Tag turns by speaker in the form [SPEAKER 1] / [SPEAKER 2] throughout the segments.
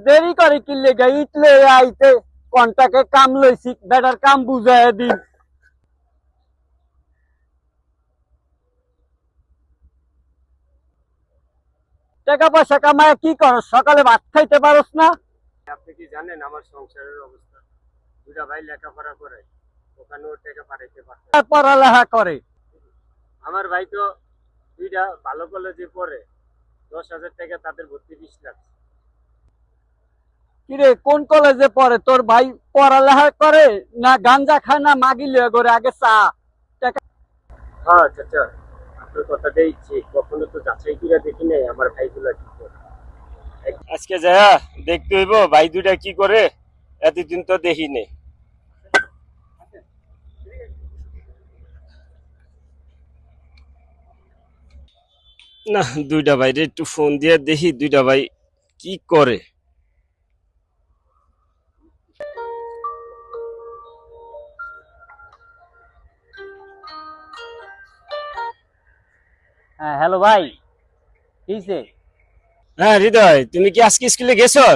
[SPEAKER 1] দেরি করে কিনলে গে ইটলে আইতে কোনটাকে কাম লইছি বেটার কাম বুঝাই দিন। টাকা পয়সা কামায় কি করস? সকালে ভাত খাইতে পারস না?
[SPEAKER 2] আপনি কি জানেন আমার সংসারের অবস্থা? দুটা ভাই লেখাপড়া করে, ওখানেও টাকা পাঠাইতে পারছে না।
[SPEAKER 1] পড়ালেখা করে?
[SPEAKER 2] আমার ভাই তো দুইটা ভালো কলেজে পড়ে, 10,000 টাকা তাদের ভর্তি ফিস লাগছে।
[SPEAKER 1] কিরে কোন কলেজে পড়ে তোর ভাই? পড়ালেখা করে না গাঞ্জা খায় না মাগি লিয়া করে আগে চা? টাকা
[SPEAKER 2] হ্যাঁ চাচা, আপনার কথাটাই ঠিক। কখনো তো যাচাই করে দেখি নাই আমার ভাইগুলা কি করে। আজকে যা দেখতে হইব ভাই দুইটা কি করে, এতদিন তো দেখি নেই। না, দুইটা ভাইরে একটু ফোন দিয়ে দেখি দুইটা ভাই কি করে।
[SPEAKER 1] হ্যাঁ হ্যালো ভাই, কিছে?
[SPEAKER 2] হ্যাঁ হৃদয়, তুমি কি আজকে স্কুলে গেছো?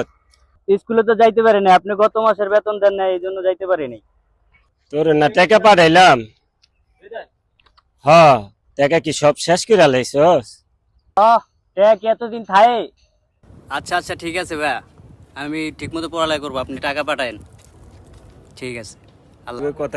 [SPEAKER 1] স্কুলে তো যাইতে পারিনি, আপনি গত মাসের বেতন দেন না এই জন্য যাইতে পারিনি।
[SPEAKER 2] তোর না টাকা পাঠাইলাম। হ্যাঁ, টাকা কি সব শেষ করে লাইছস?
[SPEAKER 1] টাকা কি এতদিন থাকে?
[SPEAKER 3] আচ্ছা আচ্ছা ঠিক আছে ভাইয়া, আমি ঠিকমতো পড়ালেখা করবো, আপনি টাকা পাঠায়েন। ঠিক আছে, আল্লাহ।
[SPEAKER 2] কথা